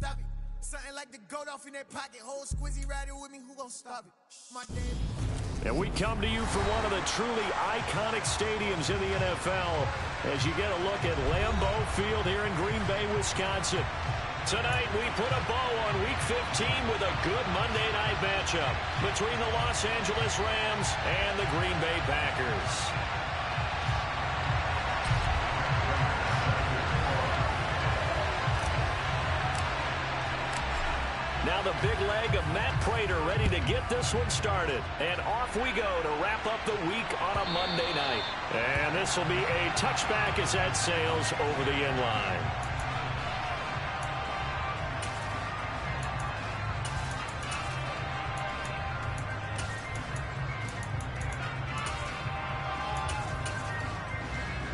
stop it. Something like the goat off in that pocket. Whole squizzy riding with me, who gon' stop it? My damn. And we come to you from one of the truly iconic stadiums in the NFL as you get a look at Lambeau Field here in Green Bay, Wisconsin. Tonight, we put a bow on Week 15 with a good Monday night matchup between the Los Angeles Rams and the Green Bay Packers. Now the big leg of Matt Prater ready to get this one started. And off we go to wrap up the week on a Monday night. And this will be a touchback as that sails over the end line.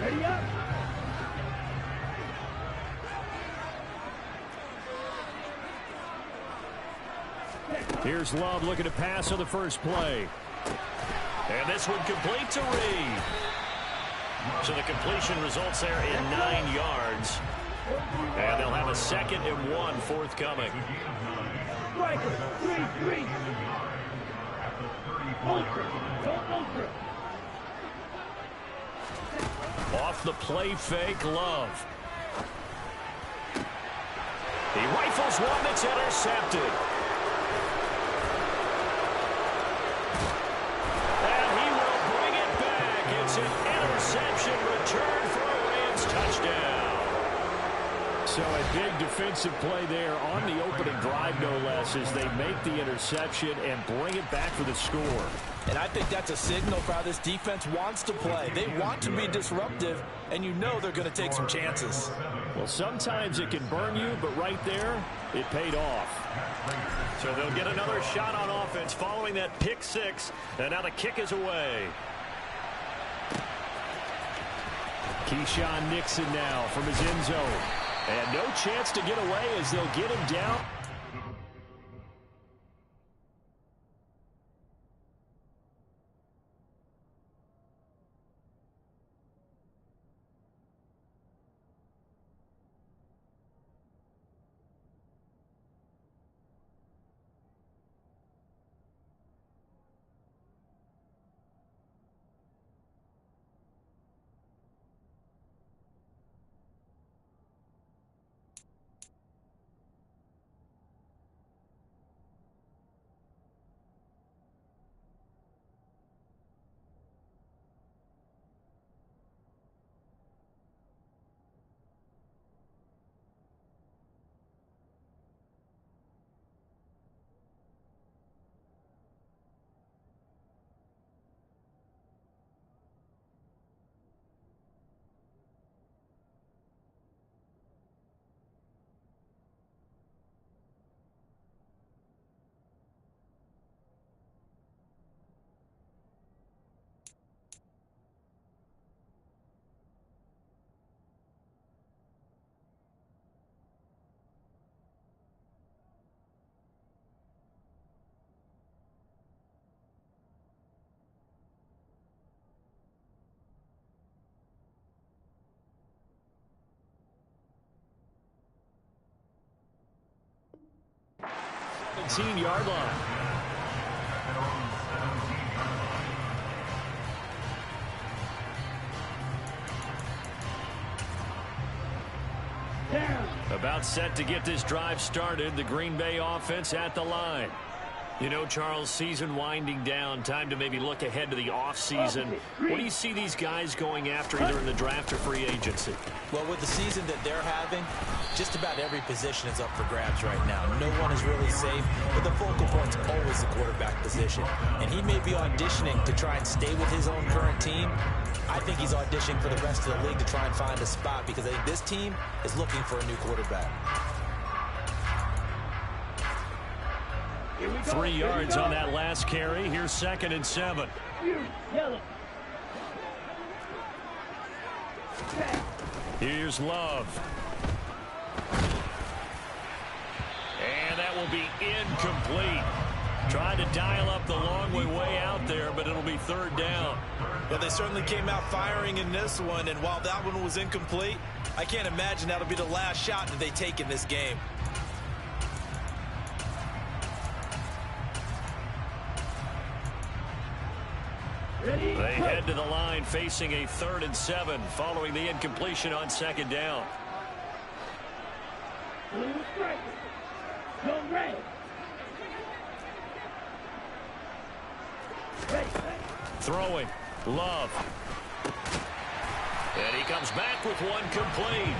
Ready up. Here's Love looking to pass on the first play. And this one complete to Reed. So the completion results there in 9 yards. And they'll have a 2nd and 1 forthcoming. Striker, 3-3. Ultra, don't ultra. Off the play fake, Love. He rifles one that's intercepted. And he will bring it back. It's an interception return for a Rams touchdown. So a big defensive play there on the opening drive, no less, as they make the interception and bring it back for the score. And I think that's a signal for how this defense wants to play. They want to be disruptive, and you know they're going to take some chances. Well, sometimes it can burn you, but right there, it paid off. So they'll get another shot on offense following that pick six, and now the kick is away. Keyshawn Nixon now from his end zone. And no chance to get away as they'll get him down. Yard line. About set to get this drive started. The Green Bay offense at the line. You know, Charles, season winding down, time to maybe look ahead to the offseason. What do you see these guys going after either in the draft or free agency? Well, with the season that they're having, just about every position is up for grabs right now. No one is really safe, but the focal point's always the quarterback position. And he may be auditioning to try and stay with his own current team. I think he's auditioning for the rest of the league to try and find a spot because I think this team is looking for a new quarterback. 3 yards on that last carry. Here's 2nd and 7. Here's Love. And that will be incomplete. Trying to dial up the long way out there, but it'll be 3rd down. Well, they certainly came out firing in this one, and while that one was incomplete, I can't imagine that'll be the last shot that they take in this game. They head to the line facing a 3rd and 7 following the incompletion on 2nd down. Throwing. Love. And he comes back with one complete.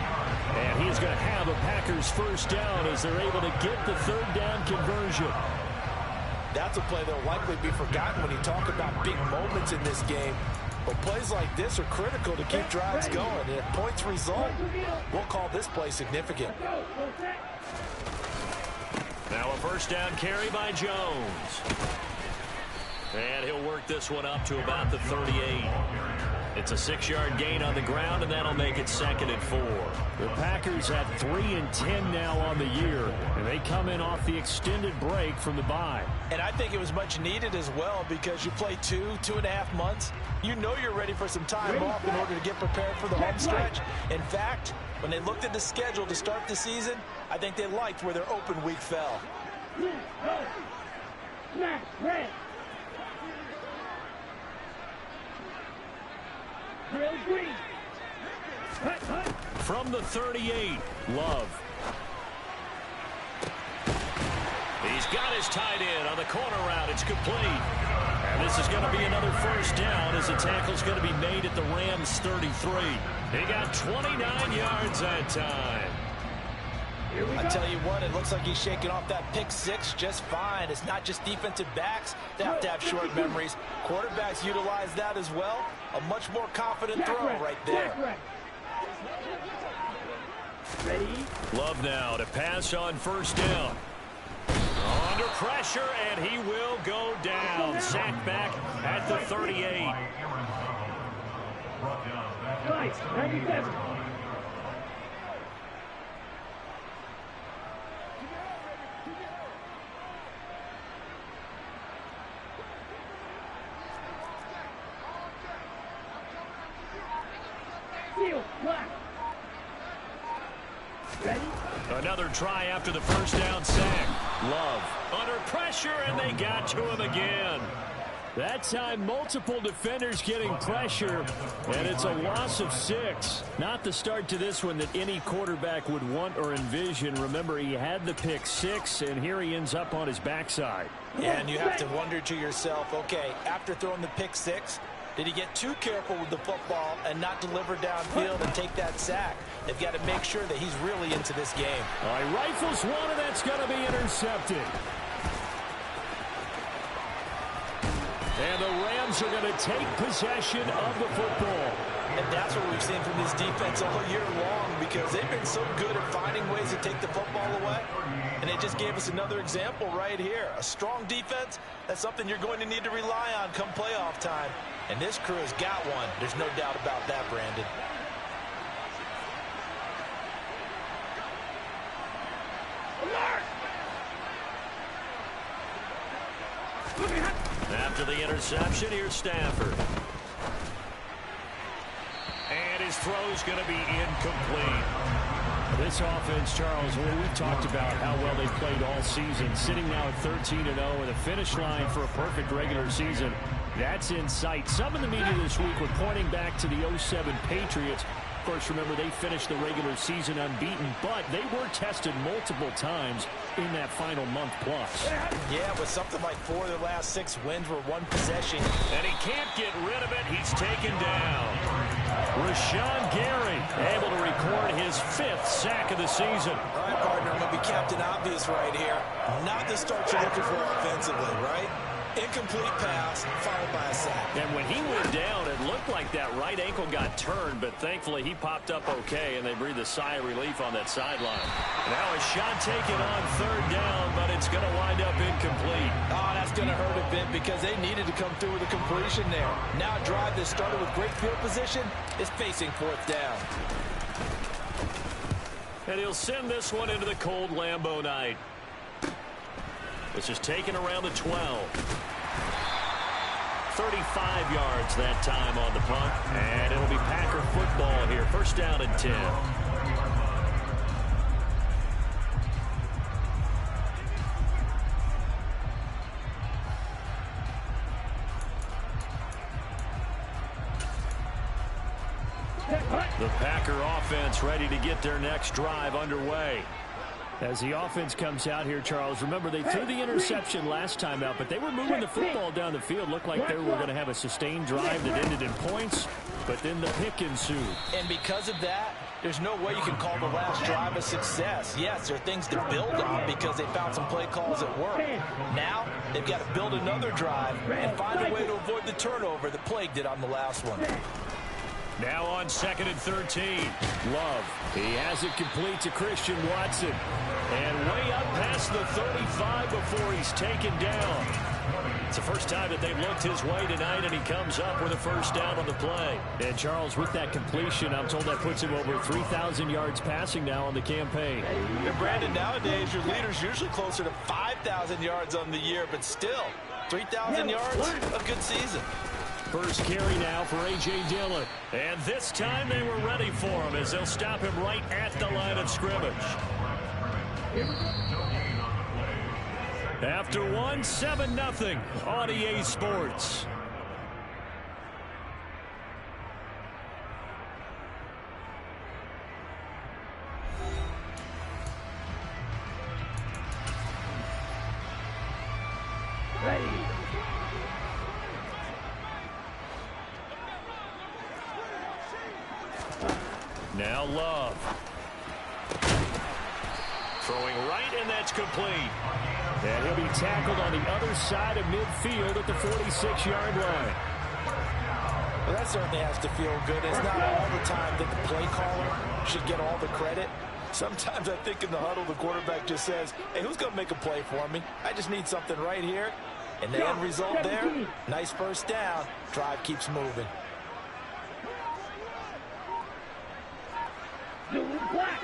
And he's going to have a Packers 1st down as they're able to get the 3rd down conversion. That's a play that will likely be forgotten when you talk about big moments in this game. But plays like this are critical to keep drives going. And if points result, we'll call this play significant. Now a 1st down carry by Jones. And he'll work this one up to about the 38. It's a 6-yard gain on the ground, and that'll make it 2nd and 4. The Packers at 3-10 now on the year, and they come in off the extended break from the bye. And I think it was much needed as well because you play 2.5 months. You know you're ready for some time off in order to get prepared for the home stretch. In fact, when they looked at the schedule to start the season, I think they liked where their open week fell. From the 38, Love. He's got his tight end on the corner route. It's complete. And this is going to be another 1st down as the tackle's going to be made at the Rams' 33. He got 29 yards that time. I tell you what, it looks like he's shaking off that pick 6 just fine. It's not just defensive backs that have to have short memories. Quarterbacks utilize that as well. A much more confident throw right there. Love now to pass on 1st down. Under pressure, and he will go down. Sacked back at the 38. Another try after the 1st down sack. Love under pressure, and they got to him again. That time, multiple defenders getting pressure, and it's a loss of 6. Not the start to this one that any quarterback would want or envision. Remember, he had the pick 6, and here he ends up on his backside. And you have to wonder to yourself, okay, after throwing the pick 6, did he get too careful with the football and not deliver downfield and take that sack? They've got to make sure that he's really into this game. All right, rifles one, and that's going to be intercepted. And the Rams are going to take possession of the football. And that's what we've seen from this defense all year long because they've been so good at finding ways to take the football away. And they just gave us another example right here. A strong defense, that's something you're going to need to rely on come playoff time. And this crew has got one. There's no doubt about that, Brandon. After the interception, here's Stafford. And his throw's going to be incomplete. This offense, Charles, we've talked about how well they played all season. Sitting now at 13-0 with a finish line for a perfect regular season. That's in sight. Some in the media this week were pointing back to the 07 Patriots. Of course, remember, they finished the regular season unbeaten, but they were tested multiple times in that final month plus. Yeah, with something like 4 of their last 6 wins were one possession. And he can't get rid of it. He's taken down. Rashawn Gary able to record his 5th sack of the season. All right, partner, I'm going to be Captain Obvious right here. Not the start you're looking for offensively, right? Incomplete pass, followed by a sack. And when he went down, it looked like that right ankle got turned, but thankfully he popped up okay, and they breathed a sigh of relief on that sideline. Now a shot taken on 3rd down, but it's going to wind up incomplete. Oh, that's going to hurt a bit because they needed to come through with a completion there. Now a drive that started with great field position is facing 4th down. And he'll send this one into the cold Lambeau night. This is taken around the 12. 35 yards that time on the punt. And it'll be Packer football here. 1st down and 10. The Packer offense ready to get their next drive underway. As the offense comes out here, Charles, remember they threw the interception last time out, but they were moving the football down the field. Looked like they were going to have a sustained drive that ended in points, but then the pick ensued. And because of that, there's no way you can call the last drive a success. Yes, there are things to build on because they found some play calls at work. Now, they've got to build another drive and find a way to avoid the turnover that plagued it on the last one. Now on 2nd and 13. Love. He has it complete to Christian Watson. And way up past the 35 before he's taken down. It's the first time that they've looked his way tonight, and he comes up with a first down on the play. And, Charles, with that completion, I'm told that puts him over 3,000 yards passing now on the campaign. And, Brandon, nowadays your leader's usually closer to 5,000 yards on the year, but still, 3,000 yards, a good season. First carry now for A.J. Dillon. And this time they were ready for him as they'll stop him right at the line of scrimmage. After one, 7-0 on EA Sports. Ready. Now Love. Throwing right, and that's complete. And he'll be tackled on the other side of midfield at the 46-yard line. Well, that certainly has to feel good. It's not all the time that the play caller should get all the credit. Sometimes I think in the huddle, the quarterback just says, hey, who's going to make a play for me? I just need something right here. And the end result there, nice first down. Drive keeps moving. Black.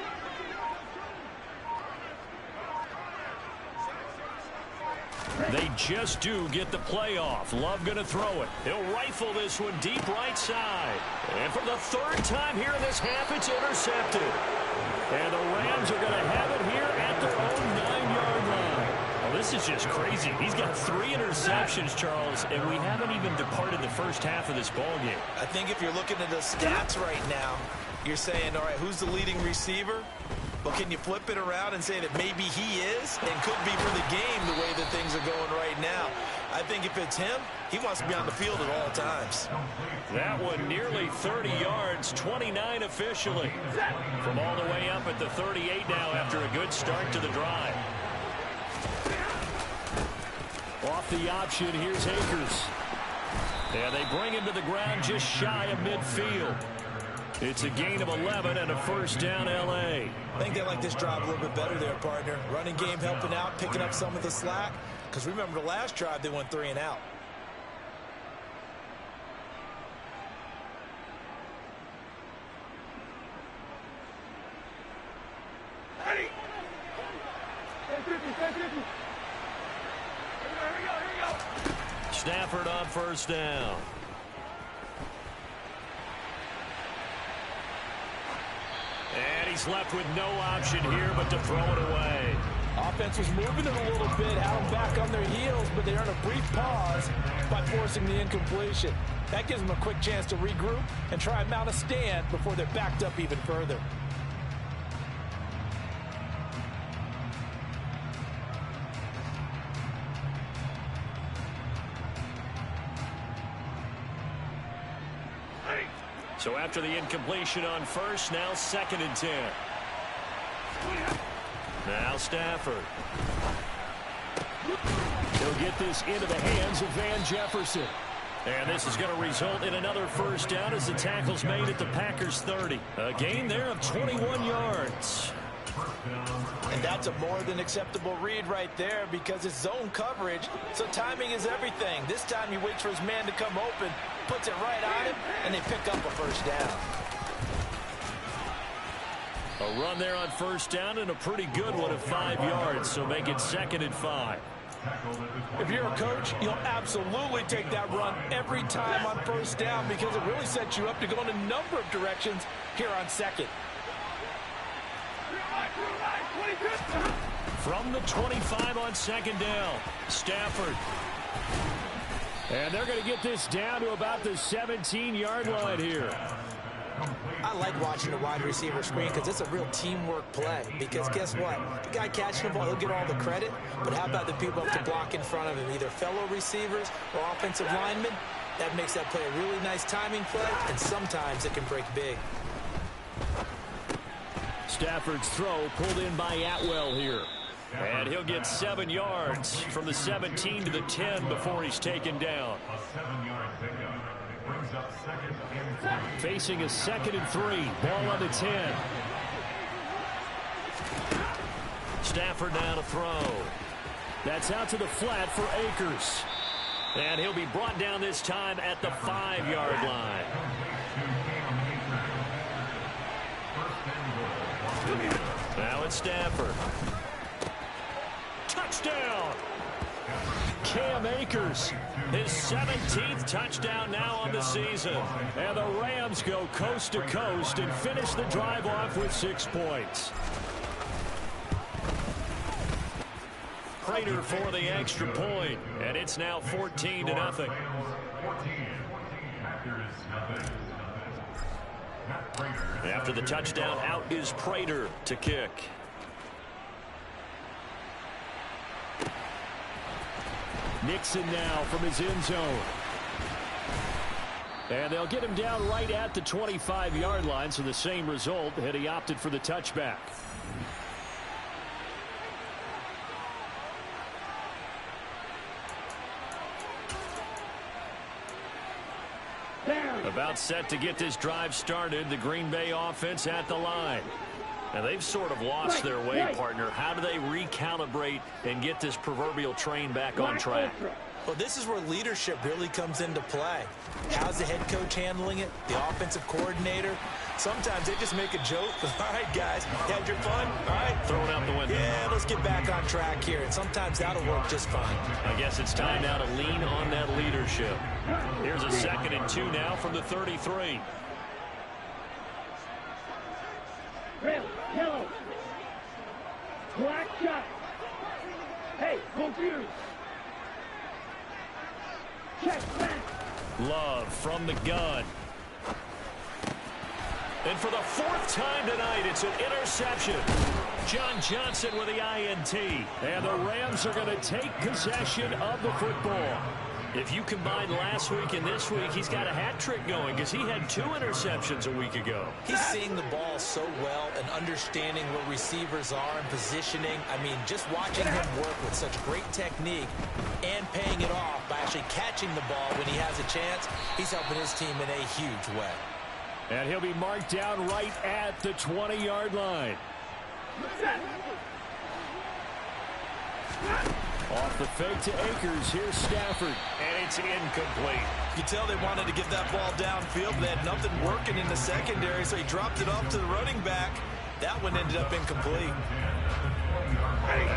They just do get the play off. Love going to throw it. He'll rifle this one deep right side. And for the third time here in this half, it's intercepted. And the Rams are going to have it here at their own 9-yard line. Well, this is just crazy. He's got 3 interceptions, Charles, and we haven't even departed the first half of this ballgame. I think if you're looking at the stats right now, you're saying, all right, who's the leading receiver? Well, can you flip it around and say that maybe he is and could be for the game the way that things are going right now? I think if it's him, he wants to be on the field at all times. That one nearly 30 yards, 29 officially. From all the way up at the 38 now after a good start to the drive. Off the option, here's Akers. And they bring him to the ground just shy of midfield. It's a gain of 11 and a first down, L.A. I think they like this drive a little bit better there, partner. Running game helping out, picking up some of the slack. Because remember the last drive, they went 3 and out. Ready. 10-50, 10-50. Here we go. Stafford on first down. And he's left with no option here but to throw it away. Offense was moving it a little bit, had them back on their heels, but they earn a brief pause by forcing the incompletion. That gives them a quick chance to regroup and try and mount a stand before they're backed up even further. So after the incompletion on first, now 2nd and 10. Now Stafford. He'll get this into the hands of Van Jefferson. And this is going to result in another first down as the tackle's made at the Packers' 30. A gain there of 21 yards. And that's a more than acceptable read right there because it's zone coverage, so timing is everything. This time he waits for his man to come open, puts it right on him, and they pick up a first down. A run there on first down and a pretty good one of 5 yards, so make it 2nd and 5. If you're a coach, you'll absolutely take that run every time on first down because it really sets you up to go in a number of directions here on 2nd. From the 25 on 2nd down, Stafford. And they're going to get this down to about the 17-yard line here. I like watching the wide receiver screen because it's a real teamwork play. Because guess what? The guy catching the ball, he'll get all the credit. But how about the people up to block in front of him, either fellow receivers or offensive linemen? That makes that play a really nice timing play, and sometimes it can break big. Stafford's throw pulled in by Atwell here. And he'll get 7 yards from the 17 to the 10 before he's taken down. A 7-yard pickup. Brings up 2nd and 3. Facing a 2nd and 3. Ball on the 10. Stafford now to throw. That's out to the flat for Akers. And he'll be brought down this time at the 5-yard line. Now it's Stafford. Touchdown! Cam Akers. His 17th touchdown now on the season. And the Rams go coast to coast and finish the drive off with 6 points. Prater for the extra point, and it's now 14-0. After the touchdown, out is Prater to kick. Nixon now from his end zone. And they'll get him down right at the 25-yard line, so the same result had he opted for the touchback. About set to get this drive started, the Green Bay offense at the line. Now, they've sort of lost their way, partner. How do they recalibrate and get this proverbial train back on track? Well, this is where leadership really comes into play. How's the head coach handling it? The offensive coordinator? Sometimes they just make a joke. All right, guys, had your fun? All right. Throw it out the window. Yeah, let's get back on track here. And sometimes that'll work just fine. I guess it's time now to lean on that leadership. Here's a 2nd and 2 now from the 33. Red, yellow. Black shot. Hey, confused. Check back. Love from the gun. And for the 4th time tonight, it's an interception. John Johnson with the INT. And the Rams are going to take possession of the football. If you combine last week and this week, he's got a hat trick going because he had 2 interceptions a week ago. He's seeing the ball so well and understanding where receivers are and positioning. I mean, just watching him work with such great technique and paying it off by actually catching the ball when he has a chance, he's helping his team in a huge way. And he'll be marked down right at the 20-yard line. Off the fake to Akers. Here's Stafford. And it's incomplete. You can tell they wanted to get that ball downfield. They had nothing working in the secondary, so he dropped it off to the running back. That one ended up incomplete.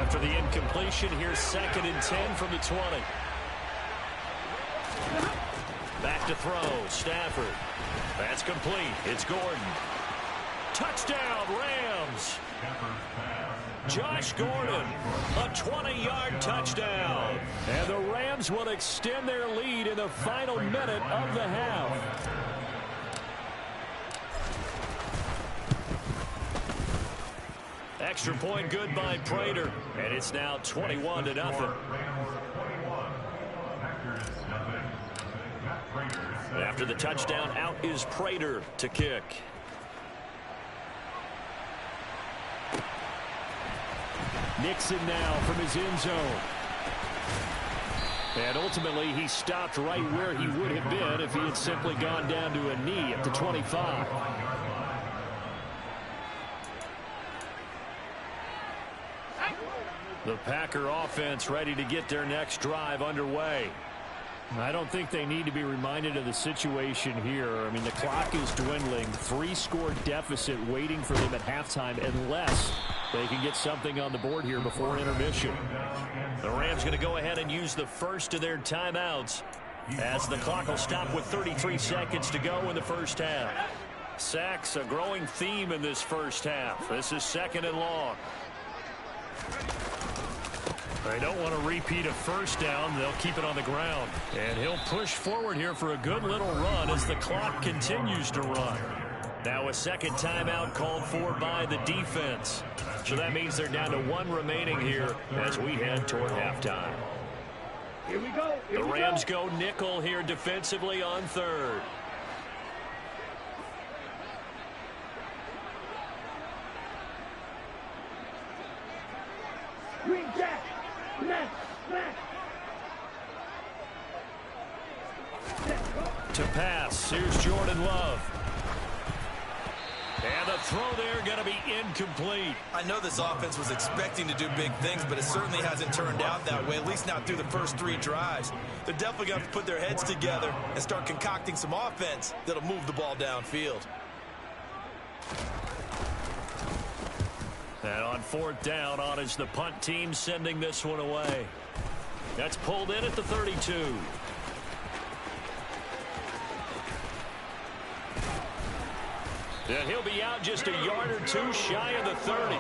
After the incompletion, here's 2nd and 10 from the 20. Back to throw. Stafford. That's complete. It's Gordon. Touchdown, Rams. Josh Gordon, a 20-yard touchdown. And the Rams will extend their lead in the final minute of the half. Extra point good by Prater. And it's now 21-0. After the touchdown, out is Prater to kick. Nixon now from his end zone. And ultimately, he stopped right where he would have been if he had simply gone down to a knee at the 25. The Packer offense ready to get their next drive underway. I don't think they need to be reminded of the situation here. I mean, the clock is dwindling. 3-score deficit waiting for them at halftime unless they can get something on the board here before intermission. The Rams going to go ahead and use the first of their timeouts as the clock will stop with 33 seconds to go in the first half. Sacks, a growing theme in this first half. This is 2nd and long. They don't want to repeat a first down. They'll keep it on the ground. And he'll push forward here for a good little run as the clock continues to run. Now a second timeout called for by the defense. So that means they're down to 1 remaining here as we head toward halftime. Here we go. The Rams go nickel here defensively on third. Green jack. Smash. Smash. To pass, here's Jordan Love. And the throw there going to be incomplete. I know this offense was expecting to do big things, but it certainly hasn't turned out that way, at least not through the first 3 drives. They're definitely going to have to put their heads together and start concocting some offense that'll move the ball downfield. And on 4th down, on is the punt team sending this one away. That's pulled in at the 32. And he'll be out just a yard or 2 shy of the 30.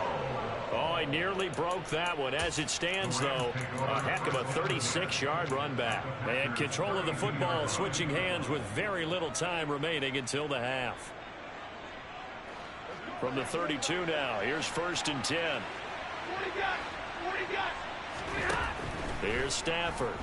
Oh, he nearly broke that one. As it stands, though, a heck of a 36-yard run back. And control of the football switching hands with very little time remaining until the half. From the 32 now, here's 1st and 10. Here's Stafford.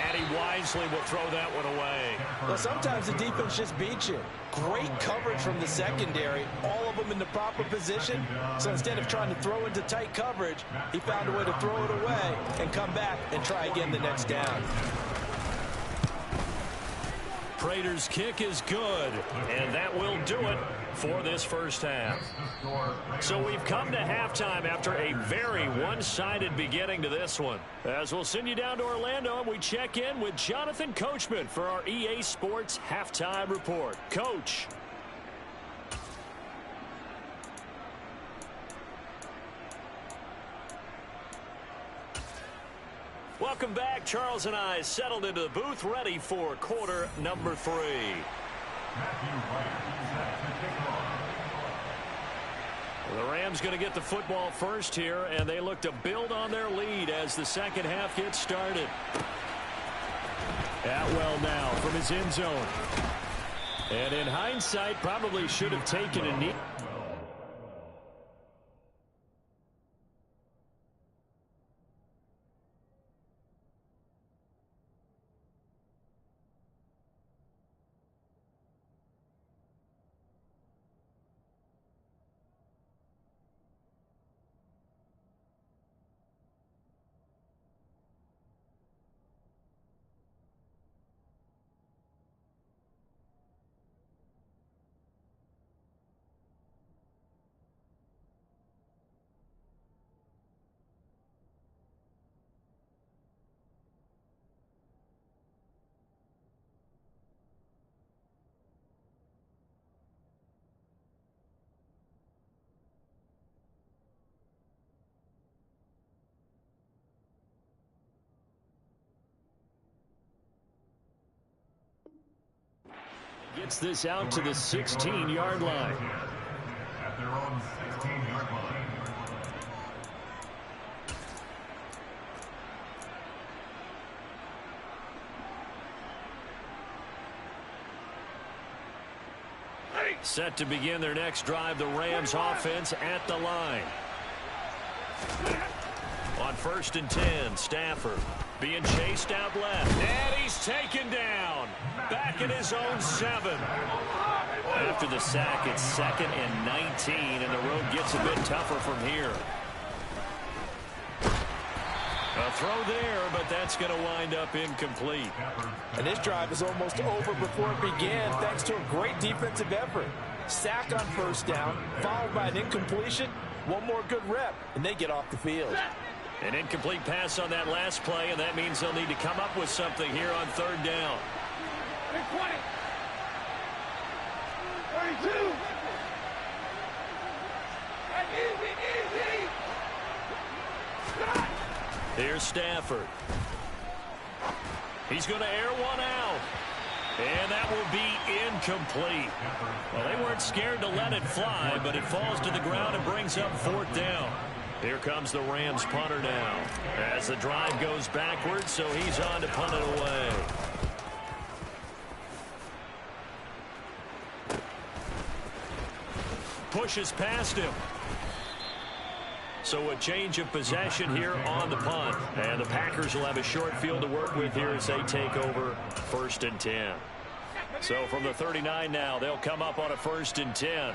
And he wisely will throw that one away. Well, sometimes the defense just beats you. Great coverage from the secondary, all of them in the proper position. So instead of trying to throw into tight coverage, he found a way to throw it away and come back and try again the next down. Prater's kick is good, and that will do it for this first half. So we've come to halftime after a very one-sided beginning to this one. As we'll send you down to Orlando, we check in with Jonathan Coachman for our EA Sports Halftime Report. Coach. Welcome back. Charles and I settled into the booth, ready for quarter number 3. The Rams going to get the football first here, and they look to build on their lead as the second half gets started. Atwell now from his end zone. And in hindsight, probably should have taken a knee. Gets this out to the 16-yard line. At their own 16-yard line. Set to begin their next drive, the Rams offense at the line. On 1st and 10, Stafford being chased out left. And he's taken down. Back in his own 7. After the sack, it's 2nd and 19, and the road gets a bit tougher from here. A throw there, but that's going to wind up incomplete. And this drive is almost over before it began, thanks to a great defensive effort. Sack on 1st down, followed by an incompletion. One more good rep, and they get off the field. An incomplete pass on that last play, and that means they'll need to come up with something here on 3rd down. 20. 32. Easy. Here's Stafford. He's going to air one out. And that will be incomplete. Well, they weren't scared to let it fly, but it falls to the ground and brings up 4th down. Here comes the Rams punter now. As the drive goes backwards, so he's on to punt it away. pushes past him. So a change of possession here on the punt. And the Packers will have a short field to work with here as they take over 1st and 10. So from the 39 now, they'll come up on a 1st and 10.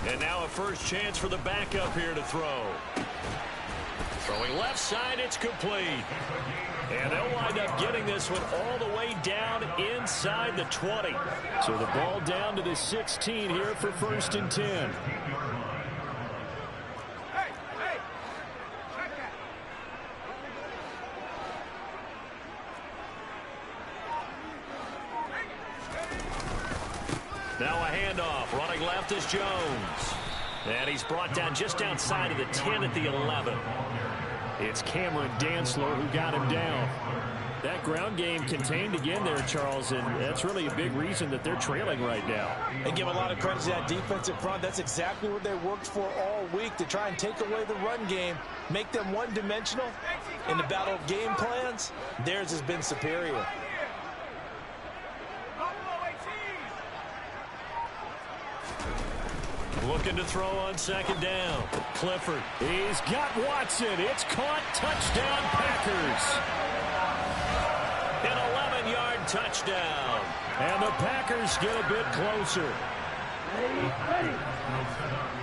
And now a first chance for the backup here to throw. Throwing left side, it's complete. And they'll wind up getting this one all the way down inside the 20. So the ball down to the 16 here for 1st and 10. Now a handoff. Running left is Jones. And he's brought down just outside of the 10 at the 11. It's Cameron Dantzler who got him down. That ground game contained again there, Charles, and that's really a big reason that they're trailing right now. And give a lot of credit to that defensive front. That's exactly what they worked for all week, to try and take away the run game, make them one-dimensional. In the battle of game plans, theirs has been superior. Looking to throw on 2nd down. Clifford. He's got Watson. It's caught. Touchdown, Packers. An 11-yard touchdown. And the Packers get a bit closer.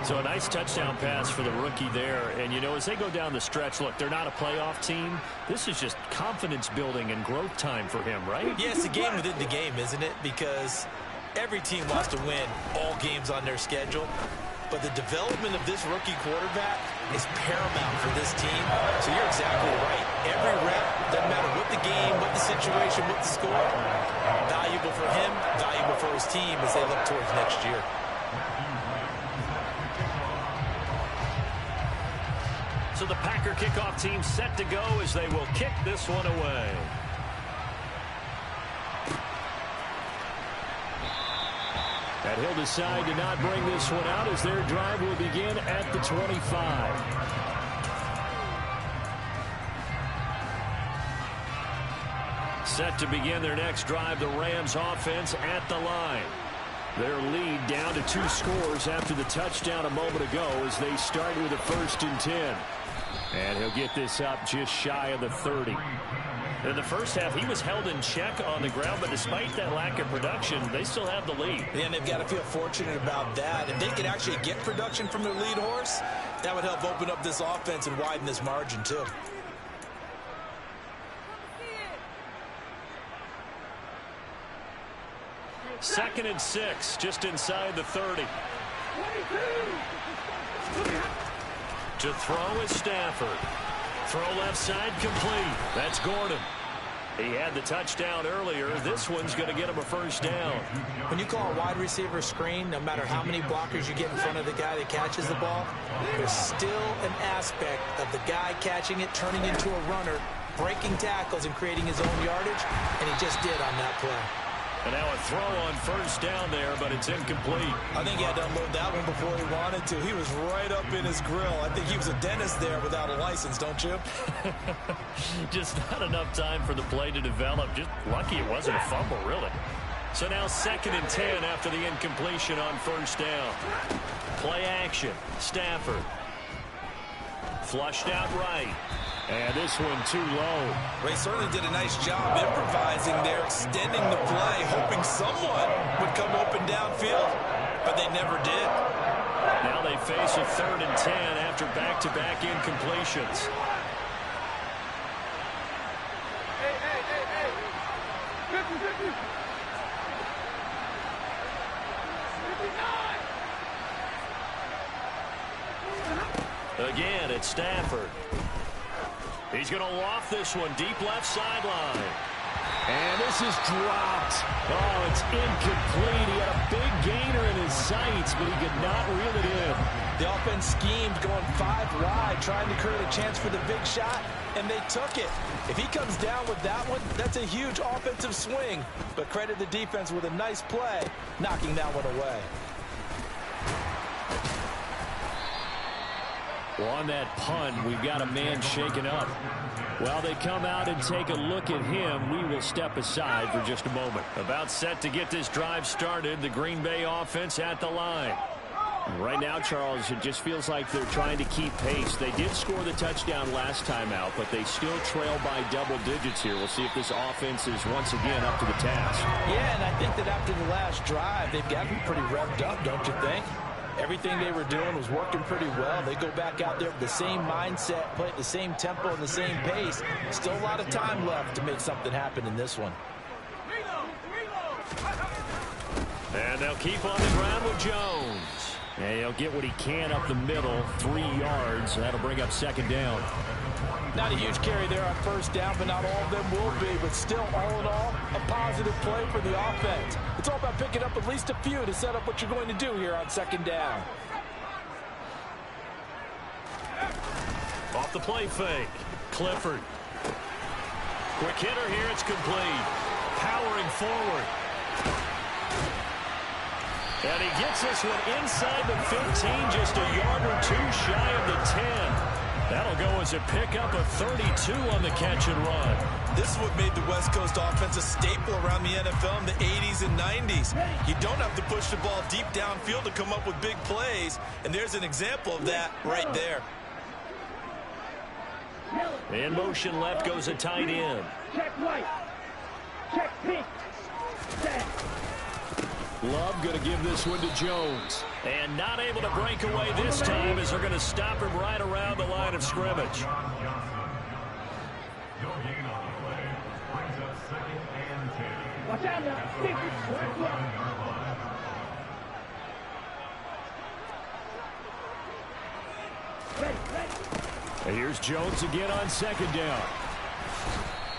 So a nice touchdown pass for the rookie there. And, you know, as they go down the stretch, look, they're not a playoff team. This is just confidence building and growth time for him, right? Yeah, it's a game within the game, isn't it? Because every team wants to win all games on their schedule. But the development of this rookie quarterback is paramount for this team. So you're exactly right. Every rep, doesn't matter what the game, what the situation, what the score, valuable for him, valuable for his team as they look towards next year. So the Packer kickoff team set to go as they will kick this one away. And he'll decide to not bring this one out as their drive will begin at the 25. Set to begin their next drive, the Rams offense at the line. Their lead down to 2 scores after the touchdown a moment ago as they start with a 1st and 10. And he'll get this up just shy of the 30. In the first half, he was held in check on the ground, but despite that lack of production, they still have the lead. And they've got to feel fortunate about that. If they could actually get production from their lead horse, that would help open up this offense and widen this margin too. Second and 6, just inside the 30. To throw is Stafford. Throw left side complete. That's Gordon. He had the touchdown earlier. This one's going to get him a 1st down. When you call a wide receiver screen, no matter how many blockers you get in front of the guy that catches the ball, there's still an aspect of the guy catching it, turning into a runner, breaking tackles and creating his own yardage, and he just did on that play. And now a throw on 1st down there, but it's incomplete. I think he had to unload that one before he wanted to. He was right up in his grill. I think he was a dentist there without a license, don't you? Just not enough time for the play to develop. Just lucky it wasn't a fumble, really. So now 2nd and 10 after the incompletion on 1st down. Play action. Stafford. Flushed out right. And this one too low. Ray certainly did a nice job improvising there, extending the play, hoping someone would come open downfield, but they never did. Now they face a 3rd and 10 after back-to-back incompletions. Again, it's Stafford. He's going to loft this one deep left sideline. And this is dropped. Oh, it's incomplete. He had a big gainer in his sights, but he could not reel it in. The offense schemed going 5 wide, trying to create a chance for the big shot, and they took it. If he comes down with that one, that's a huge offensive swing. But credit the defense with a nice play, knocking that one away. Well, on that punt, we've got a man shaken up. While they come out and take a look at him, we will step aside for just a moment. About set to get this drive started, the Green Bay offense at the line. Right now, Charles, it just feels like they're trying to keep pace. They did score the touchdown last time out, but they still trail by double digits here. We'll see if this offense is once again up to the task. Yeah, and I think that after the last drive, they've got to be pretty revved up, don't you think? Everything they were doing was working pretty well. They go back out there with the same mindset, play at the same tempo and the same pace. Still a lot of time left to make something happen in this one. And they'll keep on the ground with Jones. And he'll get what he can up the middle, 3 yards. That'll bring up second down. Not a huge carry there on first down, but not all of them will be. But still, all in all, a positive play for the offense. It's all about picking up at least a few to set up what you're going to do here on second down. Off the play fake. Clifford. Quick hitter here. It's complete. Powering forward. And he gets this one inside the 15, just a yard or two shy of the 10. That'll go as a pickup of 32 on the catch and run. This is what made the West Coast offense a staple around the NFL in the 80s and 90s. You don't have to push the ball deep downfield to come up with big plays, and there's an example of that right there. In motion left goes a tight end. Check white. Check pink. Set. Love going to give this one to Jones. And not able to break away this time as they're going to stop him right around the line of scrimmage. No gain on the play. Brings up second and 10. Watch out now. Stick it. Ready. And here's Jones again on second down.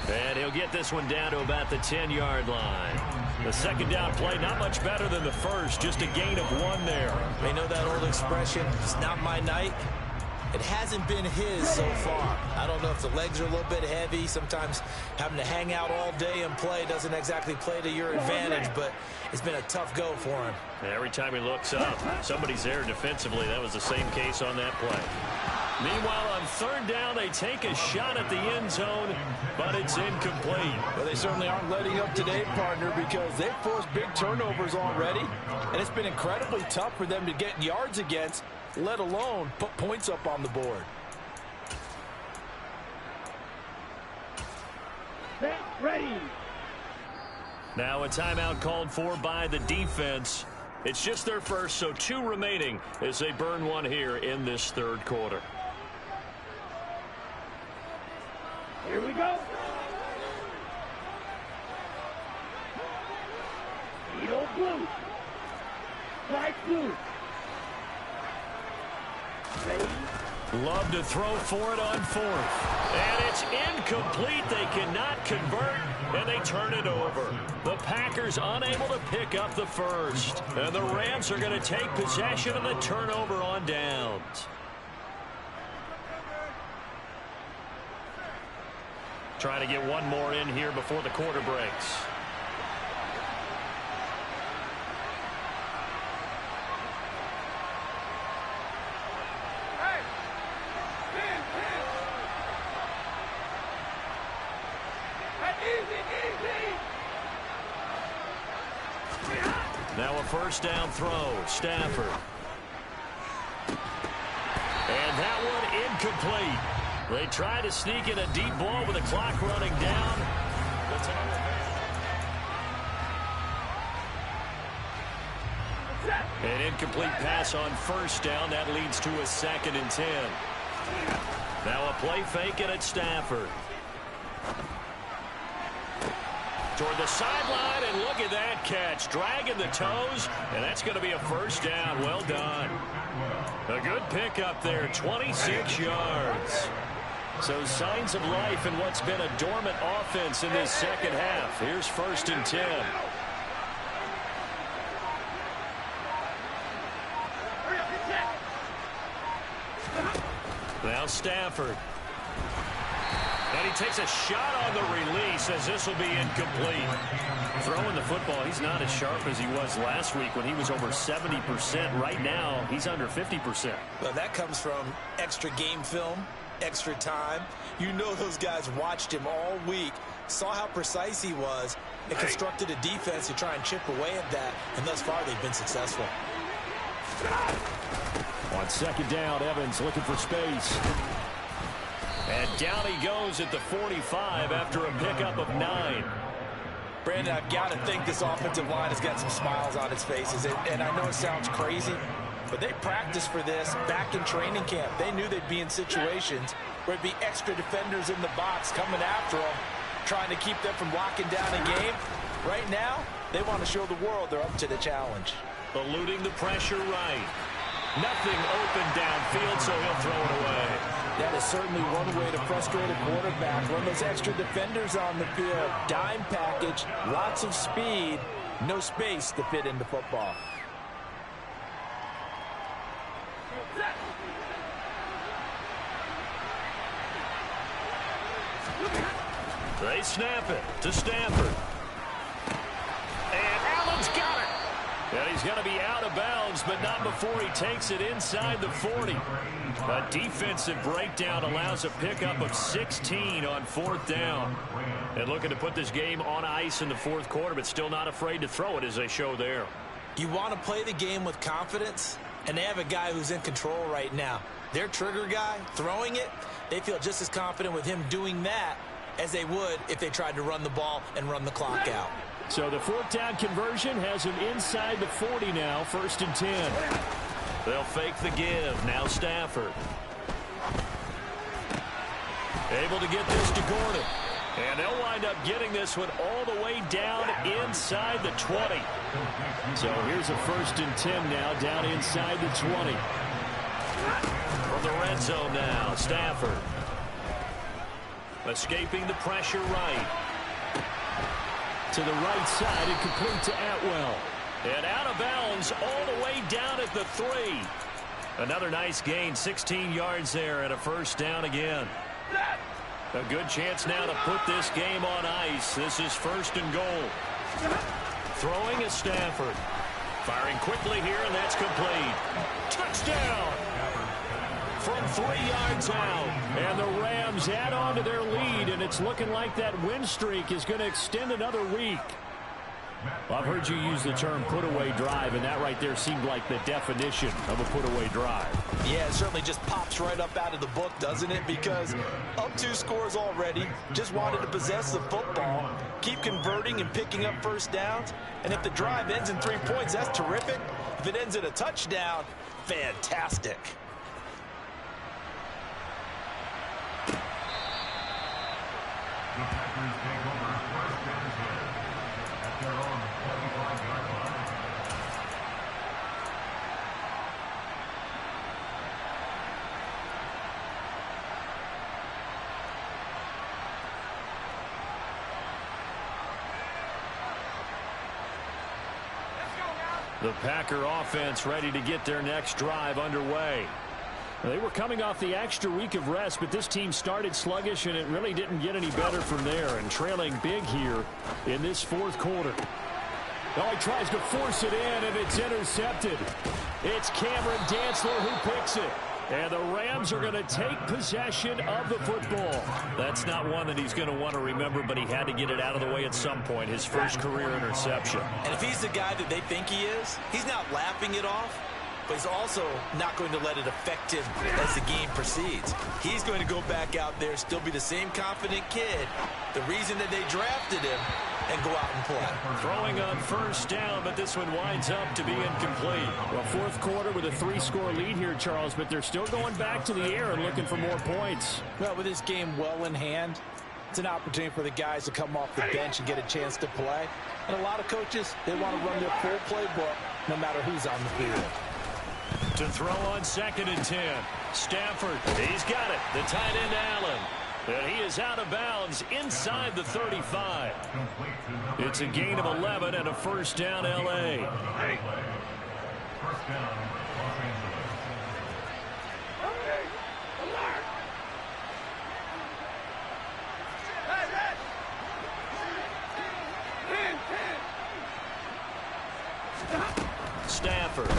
And he'll get this one down to about the 10-yard line. The second down play, not much better than the first, just a gain of 1 there. They know that old expression, it's not my night. It hasn't been his so far. I don't know if the legs are a little bit heavy. Sometimes having to hang out all day and play doesn't exactly play to your advantage, but it's been a tough go for him. And every time he looks up, somebody's there defensively. That was the same case on that play. Meanwhile, on third down, they take a shot at the end zone, but it's incomplete. Well, they certainly aren't letting up today, partner, because they've forced big turnovers already, and it's been incredibly tough for them to get yards against, let alone put points up on the board. Set. Ready. Now a timeout called for by the defense. It's just their first, so 2 remaining as they burn one here in this third quarter. Here we go. Eagle blue. Light blue. Ready. Love to throw for it on fourth. And it's incomplete. They cannot convert, and they turn it over. The Packers unable to pick up the first. And the Rams are going to take possession of the turnover on downs. Trying to get one more in here before the quarter breaks. Now a first down throw. Stafford. And that one incomplete. They try to sneak in a deep ball with the clock running down. An incomplete pass on first down. That leads to a 2nd and 10. Now a play fake, and it's Stafford. Toward the sideline, and look at that catch. Dragging the toes, and that's going to be a first down. Well done. A good pickup there, 26 yards. So signs of life in what's been a dormant offense in this second half. Here's 1st and 10. Now Stafford. And And he takes a shot on the release as this will be incomplete. Throwing the football, he's not as sharp as he was last week when he was over 70%. Right now, he's under 50%. Well, that comes from extra game film, extra time. You know those guys watched him all week, saw how precise he was, and constructed a defense to try and chip away at that, and thus far they've been successful. On second down, Evans looking for space. And down he goes at the 45 after a pickup of 9. Brandon, I've got to think this offensive line has got some smiles on its faces. And I know it sounds crazy, but they practiced for this back in training camp. They knew they'd be in situations where it'd be extra defenders in the box coming after them, trying to keep them from locking down a game. Right now, they want to show the world they're up to the challenge. Eluding the pressure right. Nothing open downfield, so he'll throw it away. That is certainly one way to frustrate a quarterback. Run those extra defenders on the field. Dime package, lots of speed, no space to fit into football. They snap it to Stafford. And Allen's got it. And he's going to be out of bounds, but not before he takes it inside the 40. A defensive breakdown allows a pickup of 16 on 4th down. And looking to put this game on ice in the 4th quarter, but still not afraid to throw it as they show there. You want to play the game with confidence, and they have a guy who's in control right now. Their trigger guy, throwing it, they feel just as confident with him doing that as they would if they tried to run the ball and run the clock out. So the 4th down conversion has him inside the 40 now, 1st and 10. They'll fake the give. Now Stafford. Able to get this to Gordon. And they'll wind up getting this one all the way down inside the 20. So here's a 1st and 10 now, down inside the 20. From the red zone now, Stafford. Escaping the pressure right. To the right side and complete to Atwell. And out of bounds all the way down at the 3. Another nice gain, 16 yards there and a 1st down again. A good chance now to put this game on ice. This is 1st and goal. Throwing is Stafford. Firing quickly here, and that's complete. Touchdown! From 3 yards out. And the Rams add on to their lead, and it's looking like that win streak is going to extend another week. Well, I've heard you use the term put-away drive, and that right there seemed like the definition of a put-away drive. Yeah, it certainly just pops right up out of the book, doesn't it? Because up 2 scores already, just wanted to possess the football, keep converting and picking up 1st downs, and if the drive ends in 3 points, that's terrific. If it ends in a touchdown, fantastic. The Packers take over 1st and 10 at their own 25-yard line. The Packer offense ready to get their next drive underway. They were coming off the extra week of rest, but this team started sluggish, and it really didn't get any better from there, and trailing big here in this 4th quarter. Oh, he tries to force it in, and it's intercepted. It's Cameron Dantzler who picks it. And the Rams are going to take possession of the football. That's not one that he's going to want to remember, but he had to get it out of the way at some point. His first career interception. And if he's the guy that they think he is, he's not laughing it off, but he's also not going to let it affect him as the game proceeds. He's going to go back out there, still be the same confident kid, the reason that they drafted him, and go out and play. Throwing on 1st down, but this one winds up to be incomplete. Well, 4th quarter with a 3-score lead here, Charles, but they're still going back to the air and looking for more points. Well, with this game well in hand, it's an opportunity for the guys to come off the bench and get a chance to play. And a lot of coaches, they want to run their full playbook no matter who's on the field. To throw on 2nd and 10. Stafford, he's got it. The tight end, Allen. And he is out of bounds inside the 35. It's a gain of 11 and a 1st down, L.A. 1st down, Los Angeles. effort.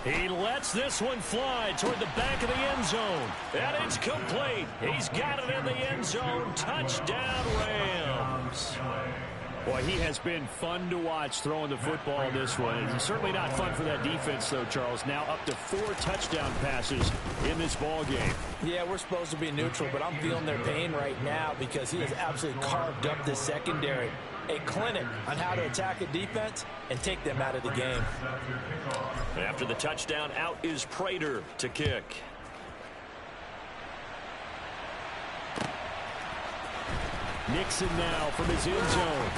He lets this one fly toward the back of the end zone. And it's complete. He's got it in the end zone. Touchdown, Rams. Boy, he has been fun to watch throwing the football in this one. It's certainly not fun for that defense, though, Charles. Now up to 4 touchdown passes in this ball game. Yeah, we're supposed to be neutral, but I'm feeling their pain right now because he has absolutely carved up this secondary. A clinic on how to attack a defense and take them out of the game. After the touchdown, out is Prater to kick. Nixon now from his end zone.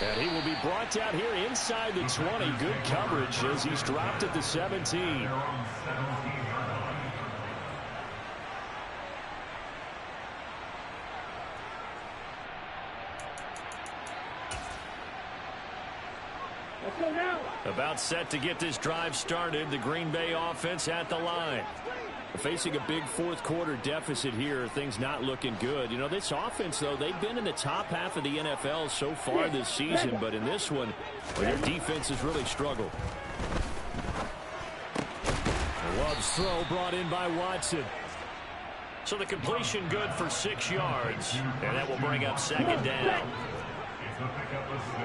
And he will be brought down here inside the 20. Good coverage as he's dropped at the 17. Let's go now. About set to get this drive started. The Green Bay offense at the line. Facing a big fourth quarter deficit here, things not looking good. You know, this offense, though, they've been in the top half of the NFL so far this season, but in this one, their defense has really struggled. Love's throw brought in by Watson. So the completion good for 6 yards, and that will bring up second down. It's a pickup of 6.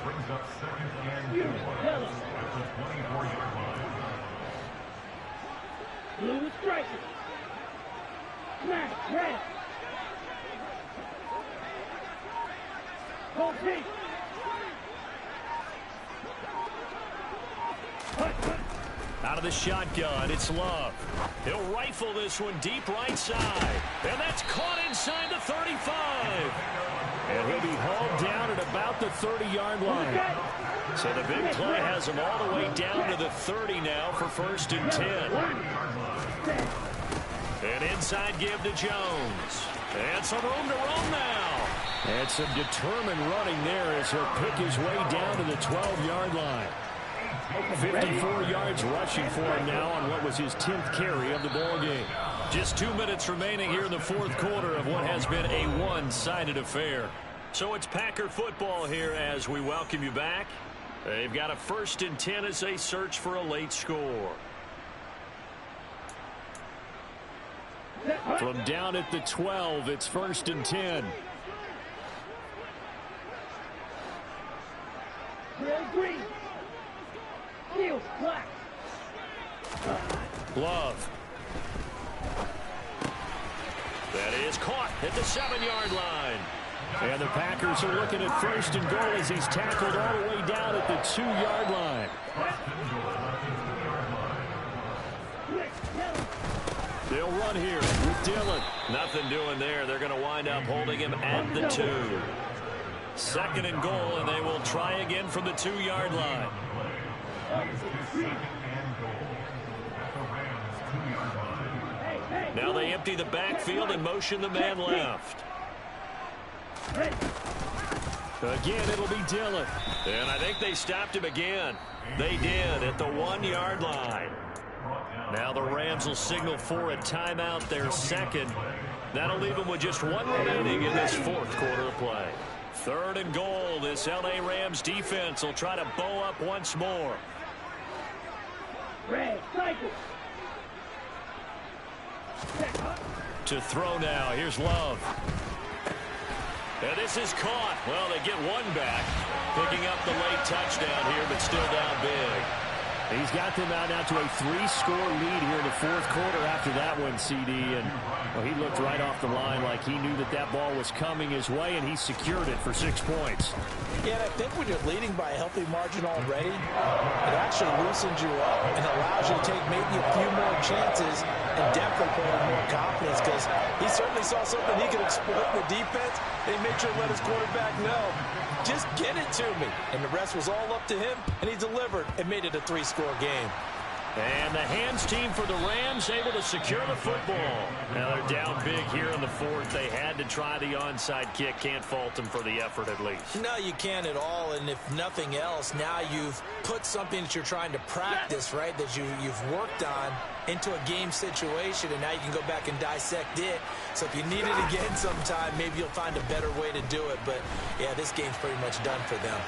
Brings up second and 2 at the 24-yard line. Blue is striking. Smash, red. Hold pink. Out of the shotgun, it's Love. He'll rifle this one deep right side. And that's caught inside the 35. And he'll be hauled down at about the 30-yard line. So the big play has him all the way down to the 30 now for 1st and 10. And inside give to Jones. And some room to roam now. And some determined running there as he'll pick his way down to the 12-yard line. 54 yards rushing for him now on what was his 10th carry of the ball game. Just 2 minutes remaining here in the fourth quarter of what has been a one-sided affair. So it's Packer football here as we welcome you back. They've got a 1st and 10 as they search for a late score. From down at the 12, it's 1st and 10. Green. Field black. Love. That is caught at the 7-yard line. And the Packers are looking at 1st and goal as he's tackled all the way down at the 2-yard line. They'll run here with Dillon. Nothing doing there. They're going to wind up holding him at the 2. 2nd and goal, and they will try again from the 2-yard line. Now they empty the backfield and motion the man left. Again, it'll be Dillon. And I think they stopped him again. They did at the 1-yard line. Now the Rams will signal for a timeout, their 2nd. That'll leave them with just 1 remaining in this fourth quarter of play. 3rd and goal. This L.A. Rams defense will try to bow up once more. Red, cycle. To throw now. Here's Love. And this is caught. Well, they get one back. Picking up the late touchdown here, but still down big. He's got them out now to a 3-score lead here in the fourth quarter after that one, CD. And well, he looked right off the line like he knew that that ball was coming his way, and he secured it for 6 points. Yeah, and I think when you're leading by a healthy margin already, it actually loosens you up and allows you to take maybe a few more chances and definitely put on more confidence because he certainly saw something he could exploit in the defense. They made sure to let his quarterback know, just get it to me. And the rest was all up to him, and he delivered and made it a 3-score game. And the hands team for the Rams able to secure the football. Now they're down big here in the fourth. They had to try the onside kick. Can't fault them for the effort at least. No, you can't at all. And if nothing else, now you've put something that you're trying to practice, right, that you've worked on into a game situation, and now you can go back and dissect it So if you need it again sometime, maybe you'll find a better way to do it. But, yeah, this game's pretty much done for them.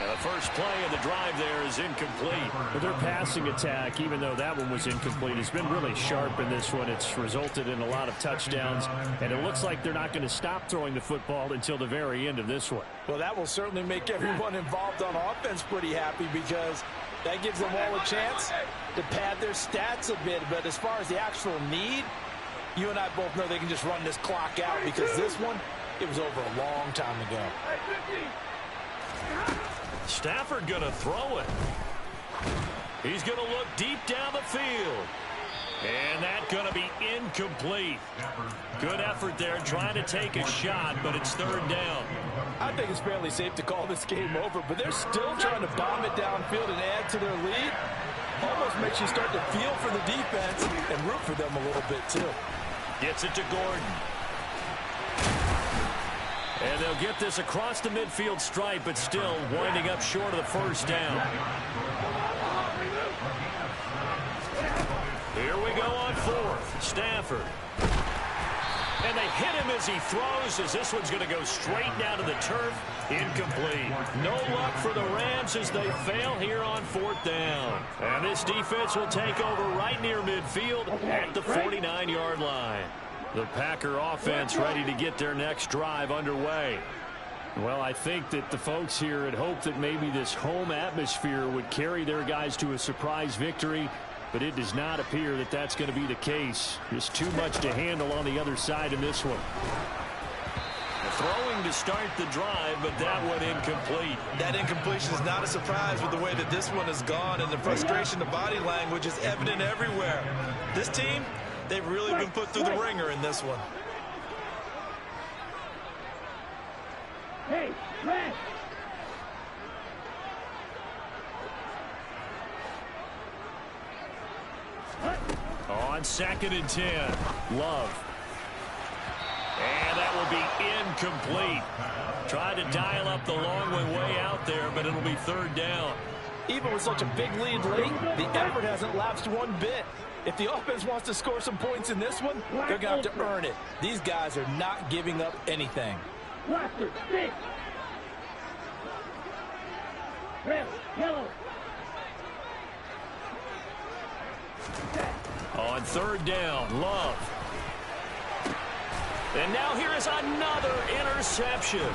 And the first play of the drive there is incomplete. But their passing attack, even though that one was incomplete, has been really sharp in this one. It's resulted in a lot of touchdowns, and it looks like they're not going to stop throwing the football until the very end of this one. Well, that will certainly make everyone involved on offense pretty happy, because that gives them all a chance to pad their stats a bit. But as far as the actual need, you and I both know they can just run this clock out, because this one, it was over a long time ago. Stafford going to throw it. He's going to look deep down the field. And that's going to be incomplete. Good effort there trying to take a shot, but it's third down. I think it's fairly safe to call this game over, but they're still trying to bomb it downfield and add to their lead. Almost makes you start to feel for the defense and root for them a little bit, too. Gets it to Gordon. And they'll get this across the midfield stripe, but still winding up short of the first down. Here we go on fourth. Stafford. And they hit him as he throws, as this one's going to go straight down to the turf. Incomplete. No luck for the Rams as they fail here on fourth down. And this defense will take over right near midfield at the 49-yard line. The Packer offense ready to get their next drive underway. Well, I think that the folks here had hoped that maybe this home atmosphere would carry their guys to a surprise victory, but it does not appear that that's going to be the case. Just too much to handle on the other side in this one. Throwing to start the drive, but that one incomplete. That incompletion is not a surprise with the way that this one has gone, and the frustration, the body language is evident everywhere. This team, they've really been put through the ringer in this one. Hey, Red! On 2nd and 10, Love. And that will be incomplete. Tried to dial up the long way out there, but it'll be third down. Even with such a big lead late, the effort hasn't lapsed one bit. If the offense wants to score some points in this one, they're going to have to earn it. These guys are not giving up anything. Blaster, stick! Red, yellow! On third down, Love. And now here is another interception.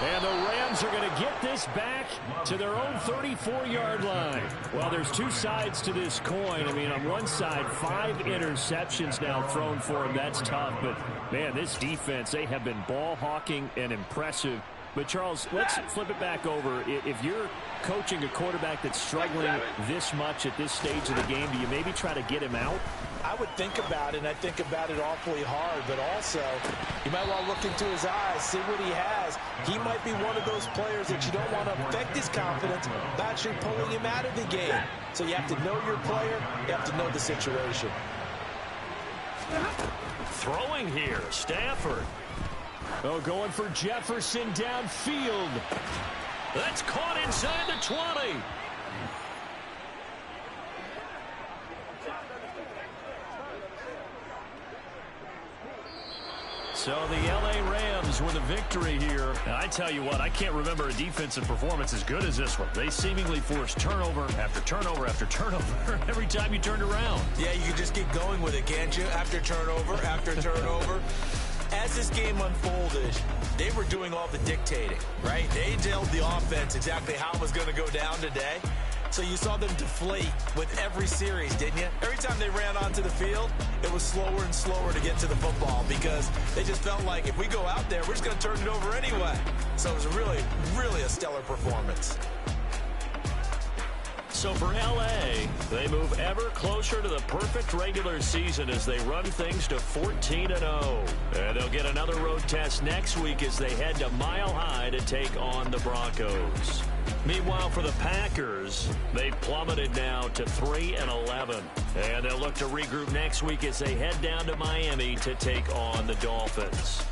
And the Rams are going to get this back to their own 34-yard line. Well, there's two sides to this coin. I mean, on one side, 5 interceptions now thrown for them. That's tough. But, man, this defense, they have been ball hawking and impressive. But, Charles, let's flip it back over. If you're coaching a quarterback that's struggling this much at this stage of the game, do you maybe try to get him out? I would think about it, and I think about it awfully hard. But also, you might want to look into his eyes, see what he has. He might be one of those players that you don't want to affect his confidence by actually pulling him out of the game. So you have to know your player. You have to know the situation. Throwing here, Stafford. Oh, going for Jefferson downfield. That's caught inside the 20. So the L.A. Rams with a victory here. And I tell you what, I can't remember a defensive performance as good as this one. They seemingly forced turnover after turnover after turnover every time you turned around. Yeah, you can just keep going with it, can't you? After turnover, after turnover. As this game unfolded, they were doing all the dictating, right? They told the offense exactly how it was going to go down today. So you saw them deflate with every series, didn't you? Every time they ran onto the field, it was slower and slower to get to the football because they just felt like if we go out there, we're just going to turn it over anyway. So it was really, really a stellar performance. So for L.A., they move ever closer to the perfect regular season as they run things to 14-0. And they'll get another road test next week as they head to Mile High to take on the Broncos. Meanwhile, for the Packers, they've plummeted now to 3-11. And they'll look to regroup next week as they head down to Miami to take on the Dolphins.